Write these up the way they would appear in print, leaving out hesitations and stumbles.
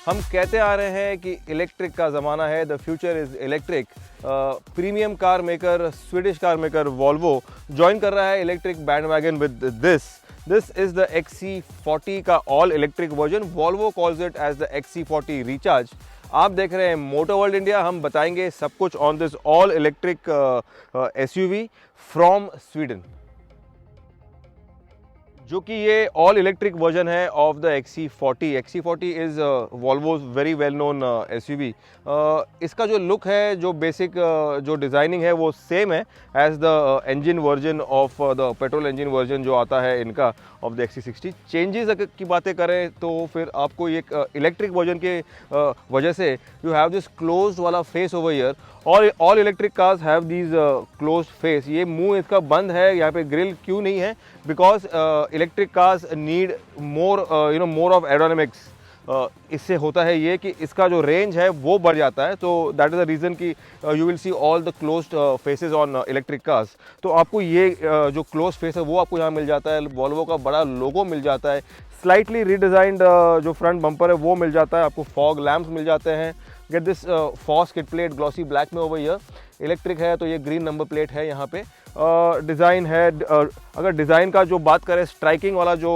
हम कहते आ रहे हैं कि इलेक्ट्रिक का ज़माना है, the future is electric. Premium car maker, Swedish car maker Volvo join कर रहा है electric bandwagon with this is the XC40 का all electric version. Volvo calls it as the XC40 recharge. आप देख रहे हैं मोटर वर्ल्ड इंडिया। हम बताएंगे सब कुछ on this all electric SUV from Sweden, जो कि ये ऑल इलेक्ट्रिक वर्जन है of the XC40। XC40 is Volvo's very well known SUV। इसका जो लुक है, जो बेसिक जो डिज़ाइनिंग है वो सेम है as the engine version of the petrol engine version जो आता है इनका ऑफ द XC60। चेंजेस की बातें करें तो फिर आपको ये इलेक्ट्रिक वर्जन के वजह से यू हैव दिस क्लोज्ड वाला फेस ओवर ईयर। और all electric cars have these closed face. ये मुंह इसका बंद है, यहाँ पे ग्रिल क्यों नहीं है? Because electric cars need more more of aerodynamics. इससे होता है ये कि इसका जो रेंज है वो बढ़ जाता है। तो दैट इज़ द रीज़न कि you will see all the closed faces on electric cars. तो आपको ये जो क्लोज फेस है वो आपको यहाँ मिल जाता है। वॉल्वो का बड़ा लोगो मिल जाता है। स्लाइटली रीडिज़ाइंड जो फ्रंट बम्पर है वो मिल जाता है। आपको फॉग लैम्प्स मिल जाते हैं। Get this faux skid plate glossy black में ओवर ईयर। इलेक्ट्रिक है तो ये ग्रीन नंबर प्लेट है यहाँ पे। डिज़ाइन है, अगर डिज़ाइन का जो बात करें, स्ट्राइकिंग वाला जो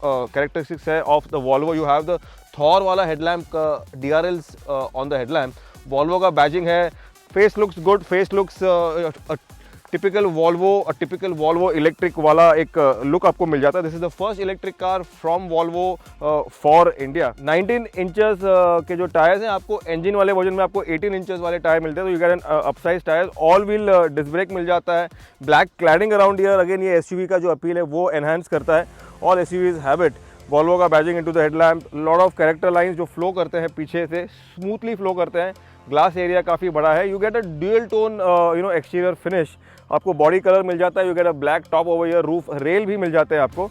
कैरेक्टरिस्टिक्स है of the Volvo, you have the Thor वाला हेडलैम्प का DRLs on the headlamp. Volvo का बैजिंग है। Face looks good, face looks typical Volvo electric वाला एक लुक आपको मिल जाता है। This is the first electric car from Volvo for India. 19 inches के जो टायर्स हैं, आपको इंजन वाले वर्जन में आपको 18 इंचेस वाले टायर मिलते हैं। तो you get an upsize tyre. All wheel disc brake मिल जाता है। Black cladding around here. Again ये SUV का जो अपील है वो एनहांस करता है। All SUVs have it. Volvo का badging into the headlamp. Lot of character lines जो फ्लो करते हैं पीछे से, स्मूथली फ्लो करते हैं। ग्लास एरिया काफ़ी बड़ा है। You get a dual tone exterior finish. आपको बॉडी कलर मिल जाता है। You get a black top over year. Roof rail भी मिल जाते हैं आपको।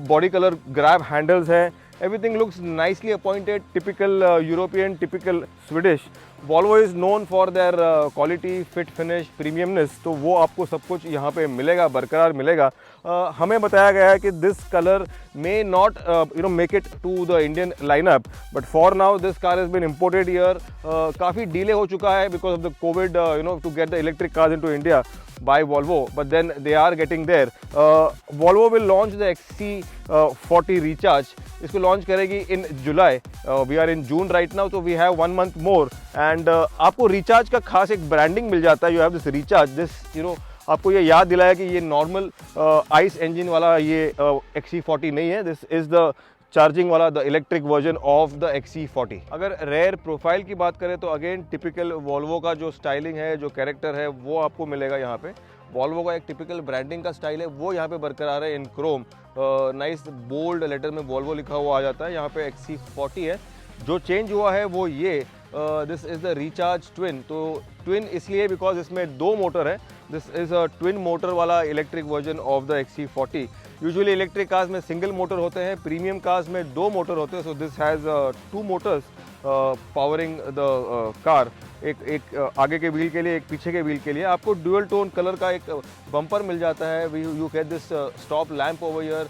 बॉडी कलर ग्रैब हैंडल्स है। Everything looks nicely appointed. Typical European, typical Swedish. Volvo is known for their quality, fit, finish, premiumness. तो वो आपको सब कुछ यहाँ पे मिलेगा, बरकरार मिलेगा। हमें बताया गया है कि this colour may not make it to the Indian lineup, but for now this car has been imported here. काफ़ी डिले हो चुका है because of the COVID to get the electric cars into India by Volvo, but then they are getting there. Volvo will launch the XC40 Recharge. इसको launch करेगी in July. We are in June right now, तो we have 1 month more. And आपको recharge का खास एक branding मिल जाता है। You have this recharge, this आपको ये याद दिलाया कि ये नॉर्मल आइस इंजन वाला ये XC40 नहीं है। दिस इज़ द चार्जिंग वाला, the electric version of the XC40। अगर रेयर प्रोफाइल की बात करें तो अगेन टिपिकल वॉल्वो का जो स्टाइलिंग है, जो कैरेक्टर है वो आपको मिलेगा यहाँ पे। वॉल्वो का एक टिपिकल ब्रांडिंग का स्टाइल है वो यहाँ पे बरकरार है इन क्रोम। नाइस बोल्ड लेटर में वॉल्वो लिखा हुआ आ जाता है। यहाँ पे XC40 है। जो चेंज हुआ है वो ये, this is the recharge twin. तो ट्विन इसलिए बिकॉज इसमें 2 मोटर है। This is a twin motor वाला electric version of the XC40। Usually electric cars में सिंगल मोटर होते हैं, प्रीमियम कार्स में 2 मोटर होते हैं। So this has 2 motors powering the car. एक आगे के व्हील के लिए, एक पीछे के व्हील के लिए। आपको ड्यूअल टोन कलर का एक बम्पर मिल जाता है। You get this stop lamp over here.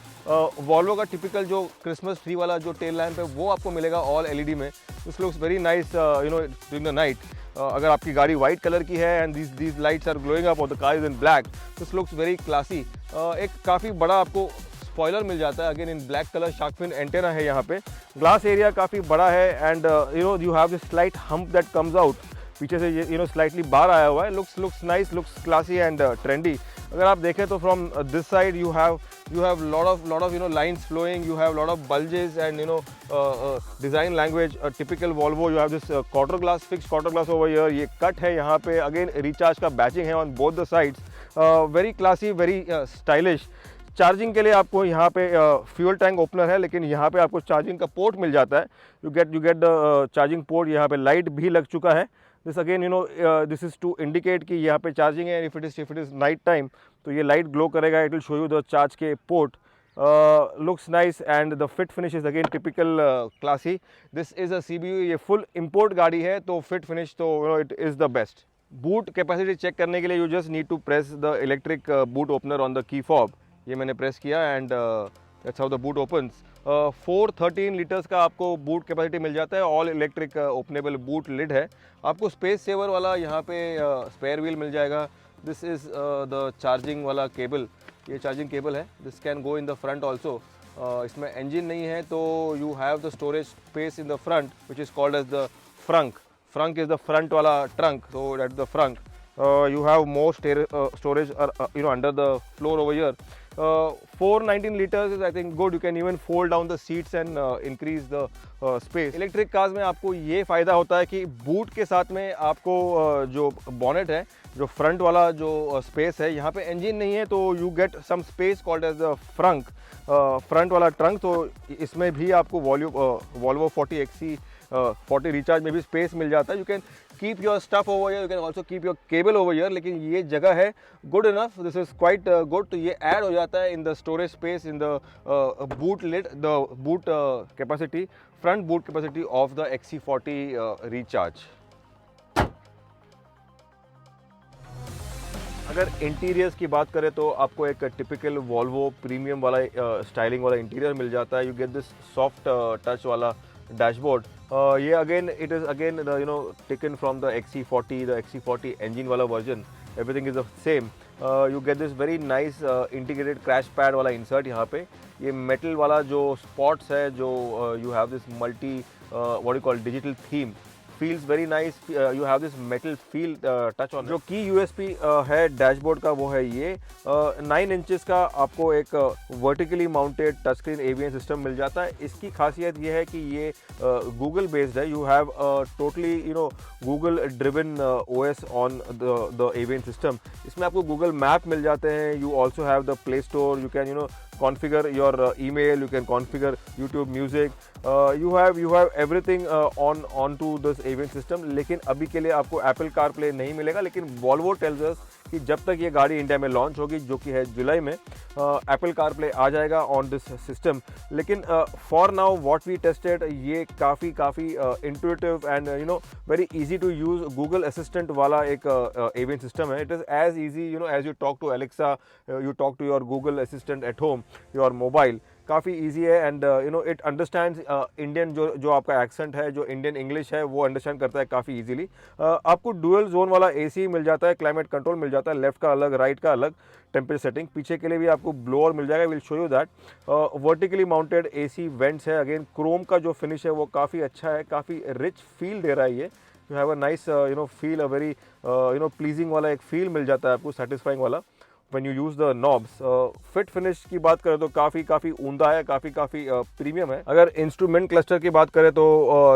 Volvo का टिपिकल जो क्रिसमस ट्री वाला जो टेल लैम्प है वो आपको मिलेगा ऑल LED में। This looks very nice during the night. अगर आपकी गाड़ी वाइट कलर की है and these lights are glowing up और the car is in black, this looks very classy. एक काफ़ी बड़ा आपको स्पॉइलर मिल जाता है। Again in black colour shark fin antenna है यहाँ पे। ग्लास एरिया काफ़ी बड़ा है and you have this slight hump that comes out. पीछे से ये स्लाइटली बाहर आया हुआ है। Looks nice, looks classy and trendy. अगर आप देखें तो from this side you have lot of lines flowing. You have lot of bulges and design language. Typical Volvo, you have this quarter glass, fixed quarter glass over here. ये cut है यहाँ पे। Again recharge का batching है on both the sides. Very classy, very stylish. Charging के लिए आपको यहाँ पे फ्यूल टैंक ओपनर है, लेकिन यहाँ पे आपको चार्जिंग का पोर्ट मिल जाता है। You get the charging port. यहाँ पे लाइट भी लग चुका है। This again this is to indicate कि यहाँ पे चार्जिंग है। If it is night time तो ये लाइट ग्लो करेगा। It will show you the charge के port. Looks nice and the fit finish is again typical classy. This is a CBU। ये full import गाड़ी है तो fit finish तो it is the best. Boot capacity check करने के लिए you just need to press the electric boot opener on the key fob. ये मैंने प्रेस किया and that's how the boot opens. 413 litres का आपको बूट कैपेसिटी मिल जाता है। All electric openable boot lid है। आपको स्पेस सेवर वाला यहाँ पे स्पेयर व्हील मिल जाएगा। दिस इज़ द चार्जिंग वाला केबल, ये चार्जिंग केबल है। This can go in the front also. इसमें इंजन नहीं है तो you have the storage space in the front which is called as the frunk. Frunk is the front वाला trunk, so that's the front. You have more storage under the floor over here. 419 liters is I think good. You can even fold down the seats and increase the space. Electric cars में आपको ये फ़ायदा होता है कि boot के साथ में आपको जो बॉनेट है, जो फ्रंट वाला जो स्पेस है, यहाँ पे इंजन नहीं है तो you get some space called as the frunk, front वाला ट्रंक। तो इसमें भी आपको वॉल्वो 40 XC40 रिचार्ज में भी स्पेस मिल जाता है। You can keep your stuff over here, you can also keep your cable over here, लेकिन ये जगह है good enough, this is quite good. तो ये ऐड हो जाता है in the storage space in the boot lid, the boot capacity, front boot capacity of the XC40 recharge. अगर इंटीरियर्स की बात करें तो आपको एक टिपिकल वॉल्वो प्रीमियम वाला स्टाइलिंग वाला इंटीरियर मिल जाता है। You get this soft touch वाला डैशबोर्ड। ये again it is again taken from the XC40 engine वाला version. Everything is the same. You get this very nice integrated crash pad वाला insert यहाँ पे। ये मेटल वाला जो स्पॉट्स है, जो you have this multi what you call digital theme, feels very nice. You have this metal feel touch on. जो की USP है डैशबोर्ड का वो है ये 9 इंचेस का आपको एक vertically mounted touch screen avian system मिल जाता है। इसकी खासियत ये है कि ये गूगल बेस्ड है। You have totally Google driven OS on the avian system. इसमें आपको गूगल मैप मिल जाते हैं। You also have the play store, you can configure your email, you can configure YouTube Music, you have everything onto this avian system। लेकिन अभी के लिए आपको Apple CarPlay नहीं मिलेगा, लेकिन Volvo tells us कि जब तक ये गाड़ी इंडिया में लॉन्च होगी, जो कि है जुलाई में, Apple CarPlay आ जाएगा ऑन दिस सिस्टम। लेकिन for now what we tested, ये काफ़ी intuitive and very easy to use Google assistant वाला एक एवियन सिस्टम है। It is as easy as you talk to Alexa, you talk to your Google assistant at home, your mobile. काफ़ी easy है and it understands Indian जो आपका accent है, जो Indian English है, वो अंडरस्टैंड करता है काफ़ी इजीली। आपको डुअल जोन वाला AC मिल जाता है, क्लाइमेट कंट्रोल मिल जाता है, लेफ्ट का अलग, राइट का अलग, टेम्परेचर सेटिंग। पीछे के लिए भी आपको ब्लोअर मिल जाएगा, will show you that. Vertically mounted AC vents है। अगेन क्रोम का जो फिनिश है वो काफ़ी अच्छा है, काफ़ी रिच फील दे रहा है ये। You have a nice feel, a very pleasing वाला एक फील मिल जाता है आपको, सेटिस्फाइंग वाला when you use the knobs। Fit finish की बात करें तो काफ़ी ऊंधा है, काफ़ी प्रीमियम है। अगर इंस्ट्रूमेंट क्लस्टर की बात करें तो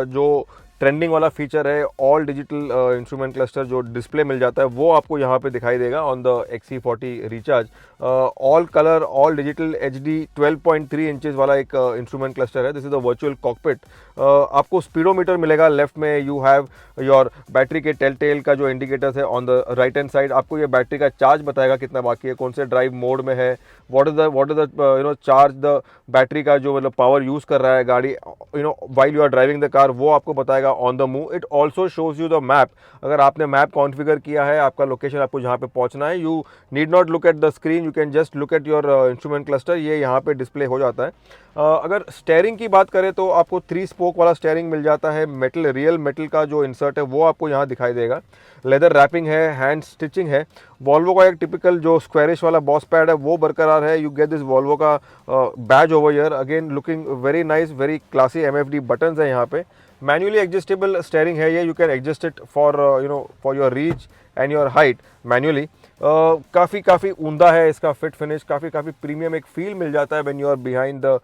जो ट्रेंडिंग वाला फीचर है, ऑल डिजिटल इंस्ट्रूमेंट क्लस्टर जो डिस्प्ले मिल जाता है, वो आपको यहाँ पे दिखाई देगा on the XC40 recharge. All colour, all digital HD 12.3 inches वाला एक इंस्ट्रूमेंट क्लस्टर है। This is the virtual cockpit. आपको स्पीडोमीटर मिलेगा लेफ्ट में। यू हैव योर बैटरी के टेल का जो इंडिकेटर्स है on the right hand side. आपको ये बैटरी का चार्ज बताएगा कितना बाकी है, कौन से ड्राइव मोड में है, what is the charge the battery का जो मतलब पावर यूज़ कर रहा है गाड़ी while you are driving the car, वो आपको बताएगा on the move. It also shows you the map. अगर आपने मैप कॉन्फ़िगर किया है, आपका लोकेशन, आपको जहाँ पे पहुँचना है, you need not look at the screen, you can just look at your instrument cluster. ये यहाँ पे डिस्प्ले हो जाता है। अगर स्टेयरिंग की बात करें तो आपको 3 स्पोक वाला स्टेयरिंग मिल जाता है। मेटल, रियल मेटल का जो इंसर्ट है वो आपको यहाँ दिखाई देगा। लेदर रैपिंग है, हैंड स्टिचिंग है। वॉल्वो का एक टिपिकल जो स्क्वायरिश वाला बॉस पैड है वो बरकरार है। यू गेट दिस वॉल्वो का badge over here, again looking very nice, very classy. MFD buttons है यहाँ पे। मैन्युअली एडजस्टेबल स्टेयरिंग है ये, you can adjust it for your reach and your height manually. काफ़ी ऊंधा है इसका फिट फिनिश, काफ़ी प्रीमियम एक फील मिल जाता है when you are behind the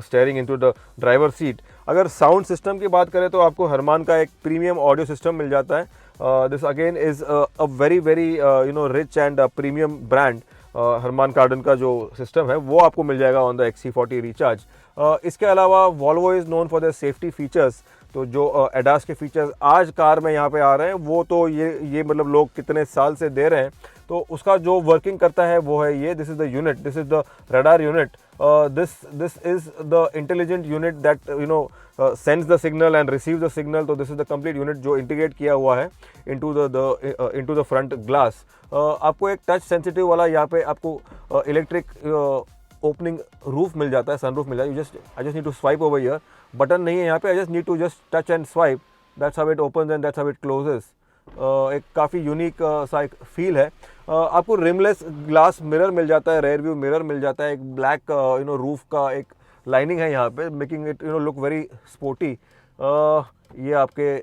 steering into the driver seat. अगर साउंड सिस्टम की बात करें तो आपको हरमान का एक प्रीमियम ऑडियो सिस्टम मिल जाता है। This again is a very rich and premium brand. Harman Kardon का जो सिस्टम है वो आपको मिल जाएगा ऑन द XC40 रिचार्ज। इसके अलावा Volvo is known for the safety features. तो जो ADAS के फीचर्स आज कार में यहाँ पे आ रहे हैं, वो तो ये मतलब लोग कितने साल से दे रहे हैं, तो उसका जो वर्किंग करता है वो है ये। This is the unit, this is the radar unit, this is the intelligent unit that sends the signal and receive the signal. तो this is the complete unit जो इंटीग्रेट किया हुआ है इनटू द फ्रंट ग्लास। आपको एक touch sensitive वाला यहाँ पे आपको इलेक्ट्रिक ओपनिंग रूफ मिल जाता है, सनरूफ मिल जाता है। I just need to swipe over here, button नहीं है यहाँ पे, I just need to just touch and swipe, that's how it opens and that's how it closes. एक काफ़ी यूनिक सा एक फील है। आपको रिमलेस ग्लास मिरर मिल जाता है, रेयर व्यू मिरर मिल जाता है, एक ब्लैक रूफ का एक लाइनिंग है यहाँ पे, making it look very sporty. ये आपके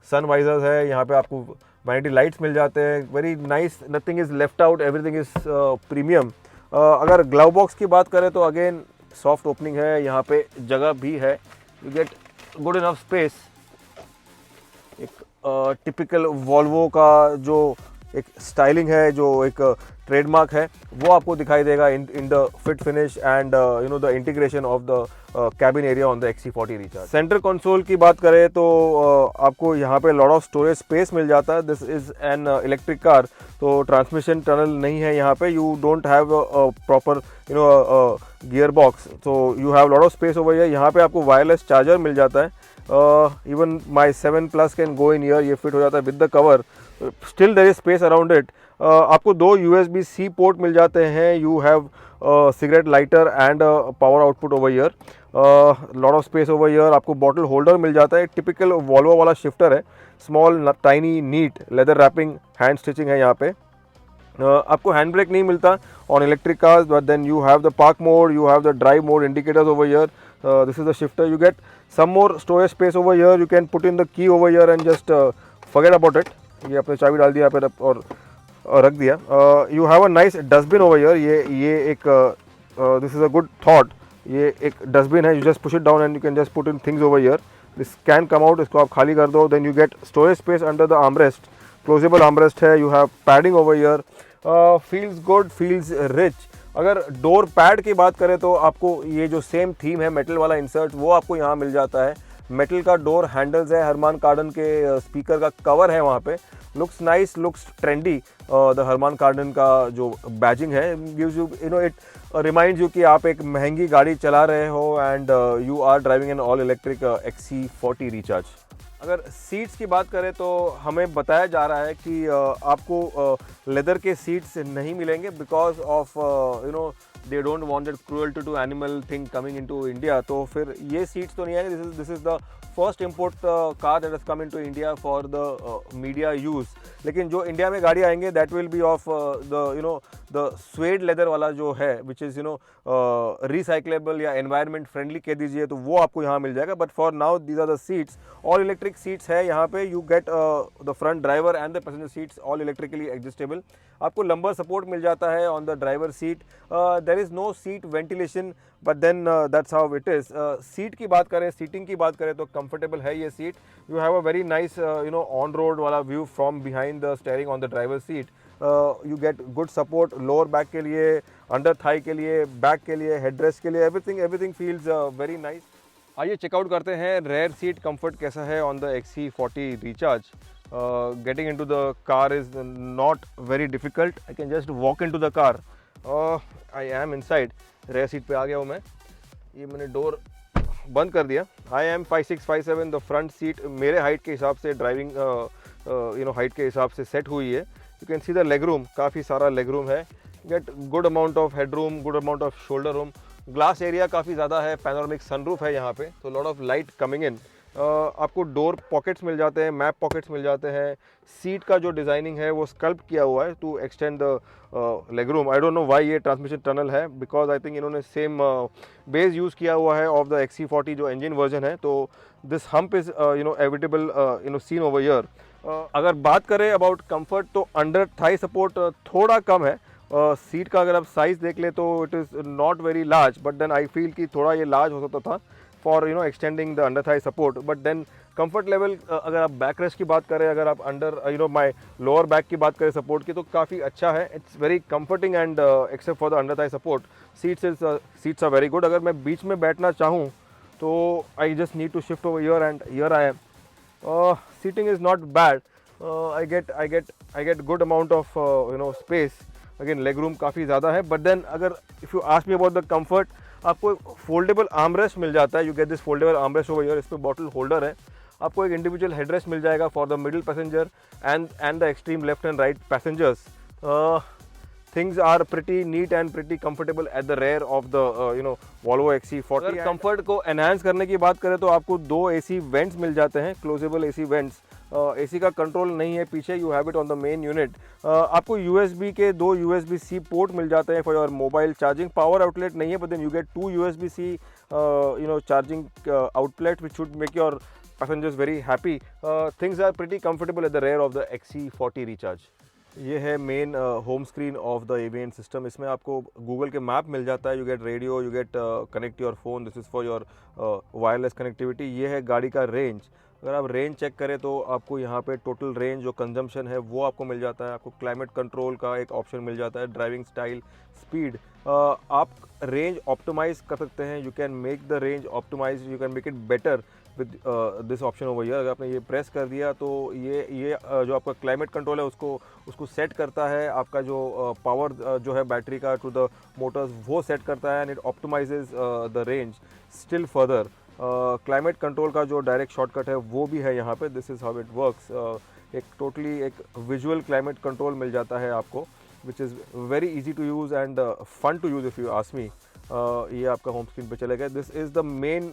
सन वाइजर्स है, यहाँ पे आपको वैनिटी लाइट्स मिल जाते हैं, very nice, nothing is left out, everything is premium. अगर ग्लव बॉक्स की बात करें तो अगेन सॉफ्ट ओपनिंग है, यहाँ पे जगह भी है, you get good enough space. एक टिपिकल वॉल्वो का जो एक स्टाइलिंग है, जो एक ट्रेडमार्क है, वो आपको दिखाई देगा in the fit finish and the integration of the cabin area on the XC40 recharge. Centre console की बात करें तो आपको यहाँ पे लॉट ऑफ स्टोरेज स्पेस मिल जाता है। This is an electric car, तो ट्रांसमिशन टनल नहीं है यहाँ पे, you don't have proper gear box, तो you have lot of space over here. यहाँ पे आपको वायरलेस चार्जर मिल जाता है, even my 7 Plus can go in here, ये फिट हो जाता है with the cover, still there is space around it. आपको 2 USB-C पोर्ट मिल जाते हैं, you have cigarette lighter and power output over here, lot of space over here. आपको bottle holder मिल जाता है, टिपिकल वॉल्वो वाला शिफ्टर है, small tiny neat leather wrapping, hand stitching है यहाँ पे। आपको हैंड ब्रेक नहीं मिलता on electric cars, but then you have the park mode, you have the drive mode indicators over here, this is the shifter, you get some more storage space over here, you can put in the key over here and just forget about it। ये अपने चाबी डाल दिया यहाँ पे और रख दिया। you have a nice dustbin over here, ये एक this is a good thought, ये एक डस्टबिन है, you just push it down and you can just put in things over here, this can come out, इसको आप खाली कर दो, then you get storage space under the armrest, closable armrest है, you have padding over here, feels good, feels rich। अगर door pad की बात करें तो आपको ये जो सेम थीम है मेटल वाला इंसर्ट, वो आपको यहाँ मिल जाता है। मेटल का डोर हैंडल्स है, हरमान कार्डन के स्पीकर का कवर है वहाँ पे, looks nice, looks trendy. The Harman Kardon का जो बैजिंग है gives you it reminds you कि आप एक महंगी गाड़ी चला रहे हो and you are driving an all electric XC40 recharge. अगर सीट्स की बात करें तो हमें बताया जा रहा है कि आपको लेदर के सीट्स नहीं मिलेंगे because of they don't want that cruelty to animal thing coming into India, तो फिर ये सीट्स तो नहीं आएंगे। This is the first import car that has come into India for the media use. लेकिन जो इंडिया में गाड़ी आएंगे that will be of the suede leather वाला जो है, विच इज़ रिसाइक्लेबल या एनवायरनमेंट फ्रेंडली कह दीजिए, तो वो आपको यहाँ मिल जाएगा। But for now these are the seats, all electric seats है यहाँ पे, you get the front driver and the passenger seats all electrically adjustable. आपको लंबर सपोर्ट मिल जाता है on the driver seat, there is no seat ventilation, but then that's how it is. Seat की बात करें, सीटिंग की बात करें तो कंफर्टेबल है ये seat. You have a very nice on road वाला view from behind the steering on the driver seat. You get good support lower back के लिए, अंडर थाई के लिए, बैक के लिए, हेडरेस्ट के लिए, एवरीथिंग फील्स वेरी नाइस। आइए चेकआउट करते हैं रेयर सीट कंफर्ट कैसा है on the XC40 recharge. Getting into the car is not very difficult, I can just walk into the car. I am inside, rare seat पे आ गया हूँ मैं, ये मैंने डोर बंद कर दिया। I am 5'6", 5'7", the front seat मेरे हाइट के हिसाब से, ड्राइविंग हाइट के हिसाब से सेट हुई है। You can see the leg room, काफ़ी सारा लेग रूम है, gate good amount of head room, good amount off shoulder room, glass area काफ़ी ज़्यादा है, पैनोरामिक सनरूफ है यहाँ पे, तो lot of light coming in. आपको डोर पॉकेट्स मिल जाते हैं, मैप पॉकेट्स मिल जाते हैं। सीट का जो डिज़ाइनिंग है वो स्कल्प किया हुआ है to extend the leg room. I don't know why ये ट्रांसमिशन टनल है, बिकॉज आई थिंक इन्होंने सेम बेस यूज़ किया हुआ है ऑफ द XC40 जो इंजन वर्जन है, तो this hump is evitable seen over year. अगर बात करें अबाउट कंफर्ट तो अंडर थाई सपोर्ट थोड़ा कम है। सीट का अगर आप साइज़ देख ले तो it is not very large, but then I feel कि थोड़ा ये लार्ज हो सकता था for extending the under thigh support. But then comfort level, अगर आप बैक रेस्ट की बात करें, अगर आप अंडर माय लोअर बैक की बात करें सपोर्ट की, तो काफ़ी अच्छा है। It's very comforting and except for the under thigh support seats are very good. अगर मैं बीच में बैठना चाहूँ तो I just need to shift over here and here I am. Seating is not bad. I get good amount of space. Again leg room काफ़ी ज़्यादा है, but then अगर if you ask me about the comfort, आपको foldable armrest मिल जाता है। You get this foldable armrest over here, इस पर bottle holder है। आपको एक individual headrest मिल जाएगा for the middle passenger and the extreme left and right passengers. things are pretty neat and pretty comfortable at the rear of the Volvo XC40. अगर comfort को enhance करने की बात करें तो आपको दो AC वेंट्स मिल जाते हैं, क्लोजेबल AC वेंट्स। AC का कंट्रोल नहीं है पीछे, you have it on the main unit. आपको USB के दो USB-C पोर्ट मिल जाते हैं for your mobile charging. Power outlet नहीं है, but then you get two USB-C charging outlet which should make your passengers very happy. Things are pretty comfortable at the rear of the XC40 Recharge. ये है main home screen of the AVN system. इसमें आपको Google के map मिल जाता है, you gate radio, you get connect your phone, this is for your wireless connectivity. ये है गाड़ी का रेंज। अगर आप रेंज चेक करें तो आपको यहाँ पे टोटल रेंज जो कंजम्पशन है वो आपको मिल जाता है। आपको क्लाइमेट कंट्रोल का एक ऑप्शन मिल जाता है, ड्राइविंग स्टाइल, स्पीड। आप रेंज ऑप्टिमाइज़ कर सकते हैं, you can make the range optimise, you can make it better with this option over here. अगर आपने ये प्रेस कर दिया तो ये जो आपका क्लाइमेट कंट्रोल है उसको सेट करता है। आपका जो पावर जो है बैटरी का टू द मोटर्स वो सेट करता है, and it optimises the range still further. Climate control का जो डायरेक्ट शॉर्टकट है वो भी है यहाँ पे, this is how it works. एक टोटली एक विजुअल क्लाइमेट कंट्रोल मिल जाता है आपको, which is very easy to use and fun to use if you ask me. ये आपका होम स्क्रीन पे चलेगा। This is the main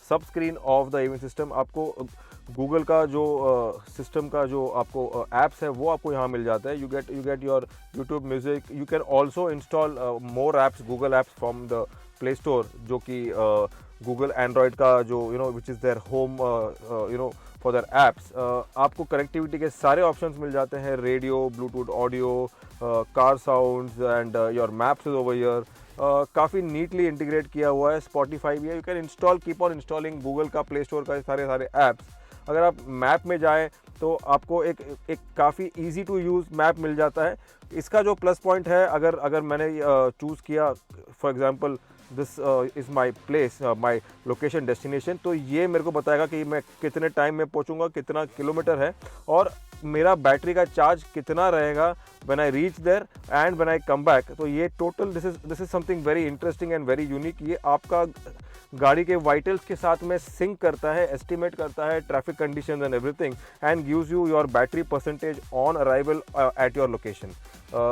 sub screen of the AVN system. आपको गूगल का जो सिस्टम का जो आपको ऐप्स है वो आपको यहाँ मिल जाता है। You get your YouTube music, you can also install more apps, Google apps from the play store, जो कि गूगल एंड्रॉयड का जो which is their home for their apps. आपको कनेक्टिविटी के सारे ऑप्शंस मिल जाते हैं, radio, Bluetooth audio, car sounds and your maps is over here. काफ़ी नीटली इंटीग्रेट किया हुआ है। स्पॉटिफाई भी है, you can install, keep on installing Google का प्ले स्टोर का सारे ऐप्स। अगर आप मैप में जाएं तो आपको एक काफ़ी इजी टू यूज़ मैप मिल जाता है। इसका जो प्लस पॉइंट है, अगर मैंने चूज़ किया for example this is my place, my location destination, तो ये मेरे को बताएगा कि मैं कितने टाइम में पहुंचूंगा, कितना किलोमीटर है, और मेरा बैटरी का चार्ज कितना रहेगा when I reach there and when I come back. तो ये total this is something very interesting and very unique. ये आपका गाड़ी के वाइटल्स के साथ में सिंक करता है, एस्टिमेट करता है traffic conditions and everything, and gives you your battery percentage on arrival at your location.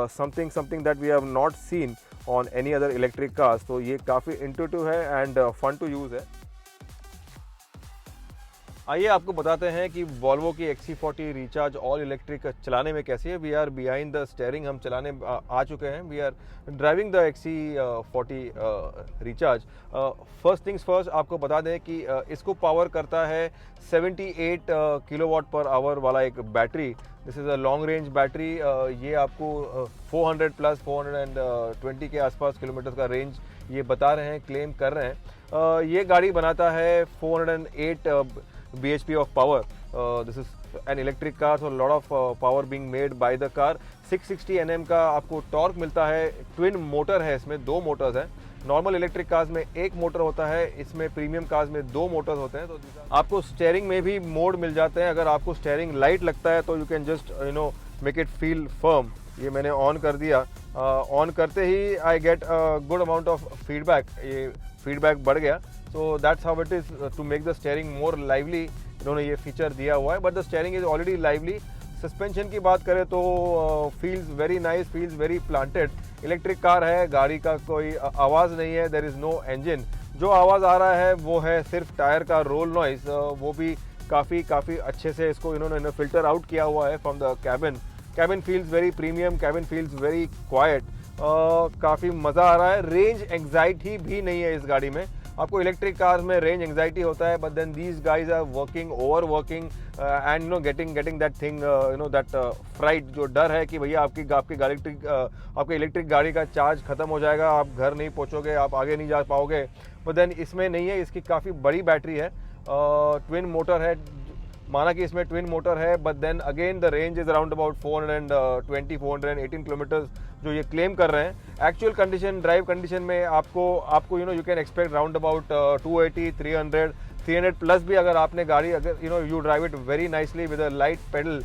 Something that we have not seen on any other electric cars. तो ये काफ़ी इंट्यूटिव है एंड फन टू यूज़ है। आइए आपको बताते हैं कि वॉल्वो की XC40 रिचार्ज ऑल इलेक्ट्रिक चलाने में कैसी है। We are behind the steering, हम चलाने आ चुके हैं। We are driving the XC40 recharge. First things first, आपको बता दें कि इसको पावर करता है 78 किलोवाट पर आवर वाला एक battery. This is a long range battery. ये आपको 400 प्लस 420 के आसपास किलोमीटर का रेंज ये बता रहे हैं, क्लेम कर रहे हैं। ये गाड़ी बनाता है 408 bhp of power. This is an electric car, so a lot of power being made by the car. 660 Nm का आपको टॉर्क मिलता है। ट्विन मोटर है, इसमें दो मोटर्स हैं। नॉर्मल इलेक्ट्रिक कार्स में एक मोटर होता है, इसमें प्रीमियम कार्स में दो मोटर्स होते हैं। तो आपको स्टेयरिंग में भी मोड मिल जाते हैं। अगर आपको स्टेयरिंग लाइट लगता है तो you can just make it feel firm. ये मैंने ऑन कर दिया। ऑन करते ही I get good amount of feedback, ये फीडबैक बढ़ गया। So that's how it is to make the steering more lively. इन्होंने ये फीचर दिया हुआ है, but the steering is already lively. Suspension की बात करें तो feels very nice, feels very planted. Electric car है, गाड़ी का कोई आवाज़ नहीं है, देयर इज़ नो इंजन। जो आवाज़ आ रहा है वो है सिर्फ टायर का रोल नॉइज़, वो भी काफ़ी अच्छे से इसको इन्होंने फ़िल्टर आउट किया हुआ है from the cabin. Cabin feels very premium, cabin feels very quite. काफ़ी मज़ा आ रहा है। रेंज एंग्जाइटी भी नहीं है इस गाड़ी में। आपको इलेक्ट्रिक कार्स में रेंज एंग्जाइटी होता है, but then these guys are working over working and getting that thing that fright, जो डर है कि भैया आपकी इलेक्ट्रिक गाड़ी का चार्ज खत्म हो जाएगा, आप घर नहीं पहुंचोगे, आप आगे नहीं जा पाओगे। बट देन इसमें नहीं है, इसकी काफ़ी बड़ी बैटरी है। ट्विन मोटर है, माना कि इसमें ट्विन मोटर है, but then again the range is around about 418 kilometre जो ये क्लेम कर रहे हैं। एक्चुअल कंडीशन, ड्राइव कंडीशन में आपको you can expect round about 280, 300 plus भी। अगर आपने गाड़ी you drive it very nicely with a light pedal,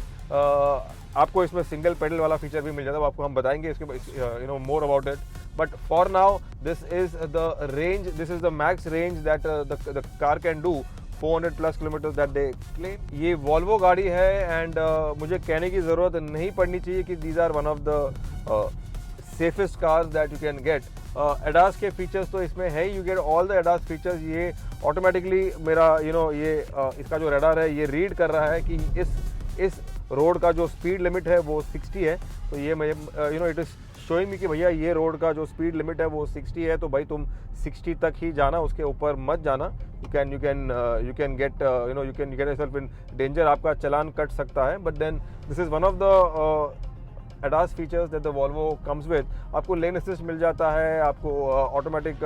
आपको इसमें सिंगल पेडल वाला फीचर भी मिल जाता है। आपको हम बताएंगे इसके more about it, but for now this is the range, this is the max range that the car can do, 400 plus kilometre that they claim. ये वॉल्वो गाड़ी है एंड मुझे कहने की ज़रूरत नहीं पड़नी चाहिए कि these are one of the safest cars that you can get. ADAS के फीचर्स तो इसमें है, you get all the ADAS features. ये ऑटोमेटिकली मेरा ये इसका जो रडार है ये रीड कर रहा है कि इस रोड का जो स्पीड लिमिट है वो 60 है। तो ये मैं इट इज़ शोइंग मी कि भैया ये रोड का जो स्पीड लिमिट है वो 60 है, तो भाई तुम 60 तक ही जाना, उसके ऊपर मत जाना। You can get yourself in danger, आपका चालान कट सकता है। But then this is one of the ADAS features that the Volvo comes with. आपको लेन असिस्ट मिल जाता है, आपको ऑटोमेटिक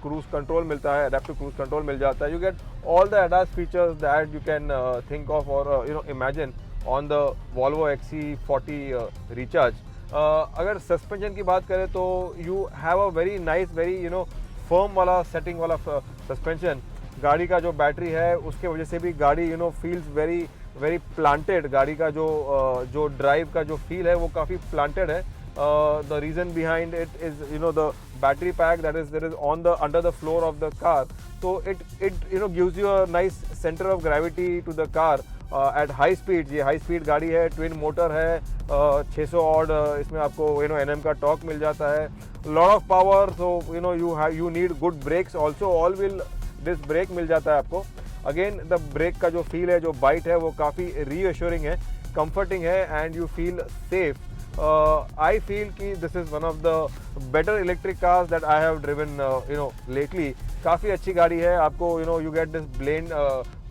क्रूज कंट्रोल मिलता है, अडेप्टिव क्रूज कंट्रोल मिल जाता है। You get all the ADAS features that you can think of और imagine on the Volvo XC40 recharge. अगर सस्पेंशन की बात करें तो you have a very nice, very firm वाला सेटिंग वाला सस्पेंशन। गाड़ी का जो बैटरी है उसके वजह से भी गाड़ी फील्स वेरी वेरी प्लांटेड। गाड़ी का जो ड्राइव का जो फील है वो काफ़ी प्लांटेड है। The reason behind it is the battery pack that is on the under the floor of the car. तो it gives you a nice centre of gravity to the car at high speed. ये high speed गाड़ी है, twin motor है, 600 odd इसमें आपको NM का torque मिल जाता है, lot of power. So you need good brakes also, all wheel disc brake मिल जाता है आपको। अगेन द ब्रेक का जो फील है, जो बाइट है, वो काफ़ी रीअश्योरिंग है, कंफर्टिंग है and you feel safe. I feel कि this is one of the better electric cars that I have driven lately. काफ़ी अच्छी गाड़ी है। आपको you get this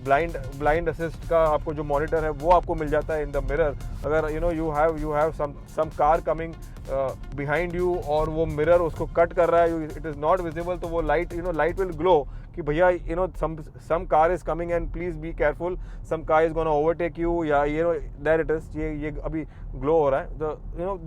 blind assist का आपको जो मॉनिटर है वो आपको मिल जाता है इन द मिरर। अगर you have some car coming behind you और वो मिरर उसको कट कर रहा है, इट इज़ नॉट विजिबल, तो वो लाइट लाइट विल ग्लो कि भैया some car is coming and please be careful, some car is gonna overtake you, yeah there it is, ये अभी ग्लो हो रहा है।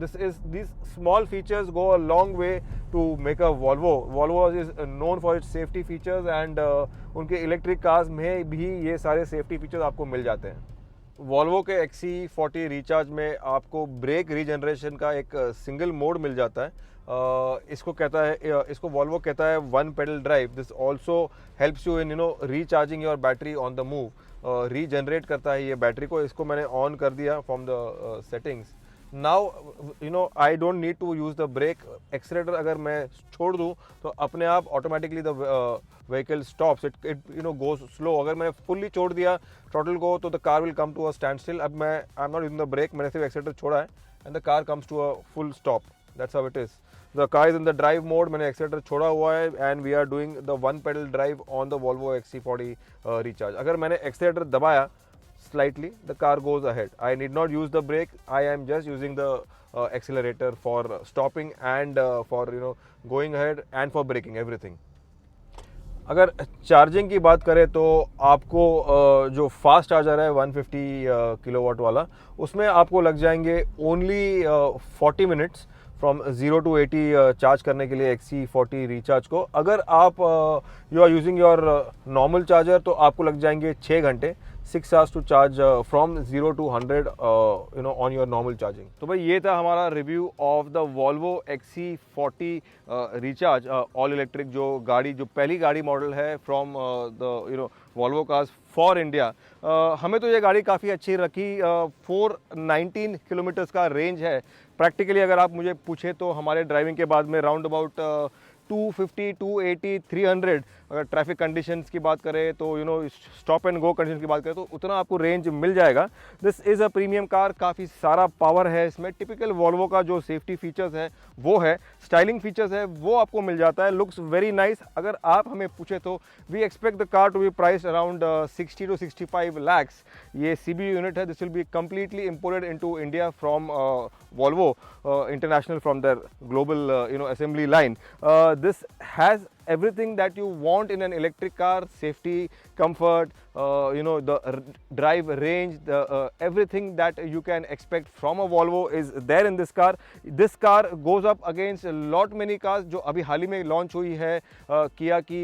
This small features go a long way to make a Volvo is known for its safety features and उनके electric cars में भी ये सारे सेफ्टी फीचर्स आपको मिल जाते हैं। वॉल्वो के XC40 रिचार्ज में आपको ब्रेक रीजनरेशन का एक सिंगल मोड मिल जाता है। इसको वॉल्वो कहता है one pedal drive. This also helps you in recharging your battery on the move. Regenerate करता है ये बैटरी को। इसको मैंने ऑन कर दिया from the settings. Now I don't need to use the brake. Accelerator अगर मैं छोड़ दूँ तो अपने आप automatically the vehicle stops, it goes slow. अगर मैंने फुल्ली छोड़ दिया थ्रॉटल को तो the car will come to a stand still. अब I am not using the brake, मैंने सिर्फ एक्सीलरेटर छोड़ा है and the car comes to a full stop. That's how it is. The car is in the drive mode, मैंने accelerator छोड़ा हुआ है and we are doing the one pedal drive on the Volvo XC40 recharge. अगर मैंने accelerator दबाया slightly, the car goes ahead. I need not use the brake. I am just using the accelerator for stopping and for going ahead and for braking everything. अगर charging की बात करें तो आपको जो फास्ट चार्जर है 150 kilowatt वाला, उसमें आपको लग जाएंगे only 40 minutes from 0 to 80 charge करने के लिए XC40 रिचार्ज को। अगर आप you are using your normal charger तो आपको लग जाएंगे 6 घंटे, 6 hours to charge from 0 to 100 on your normal charging. तो भाई ये था हमारा review of the Volvo XC40 recharge all electric जो पहली गाड़ी मॉडल है from the Volvo cars for India. हमें तो ये गाड़ी काफ़ी अच्छी रखी। 419 किलोमीटर्स का रेंज है। प्रैक्टिकली अगर आप मुझे पूछे तो हमारे ड्राइविंग के बाद में राउंड अबाउट 250, 280, 300 अगर ट्रैफिक कंडीशंस की बात करें तो स्टॉप एंड गो कंडीशन की बात करें तो उतना आपको रेंज मिल जाएगा। This is a premium car, काफ़ी सारा पावर है इसमें। टिपिकल वॉल्वो का जो सेफ्टी फीचर्स है वो है, स्टाइलिंग फीचर्स है वो आपको मिल जाता है। Looks very nice. अगर आप हमें पूछे तो we expect the car to be price around 60 to 65 lakhs। ये CBU यूनिट है। This will be completely imported into India फ्रॉम Volvo International from their global assembly line. This has everything that you want in an electric car: safety, comfort, the drive range, the everything that you can expect from a Volvo is there in this car. This car goes up against a lot many cars जो अभी हाल ही में launch हुई है किया की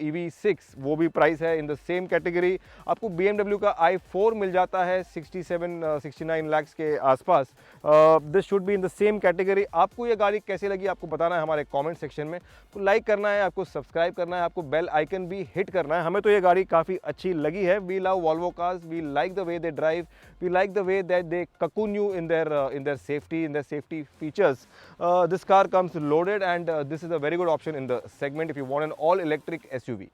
EV6, वो भी price है इन द सेम कैटेगरी। आपको BMW का i4 मिल जाता है 67-69 lakhs के आसपास। This should be in the same category. आपको ये गाड़ी कैसी लगी आपको बताना है हमारे कमेंट सेक्शन में। तो लाइक करना है आपको सब्सक्राइब करना है, आपको बेल आइकन भी हिट करना है। हमें तो ये गाड़ी काफ़ी अच्छी लगी है। We love Volvo cars, we like the way they drive, we like the way that they cocoon you in their safety features. This car comes loaded, and this is a very good option in the segment if you want an all electric SUV.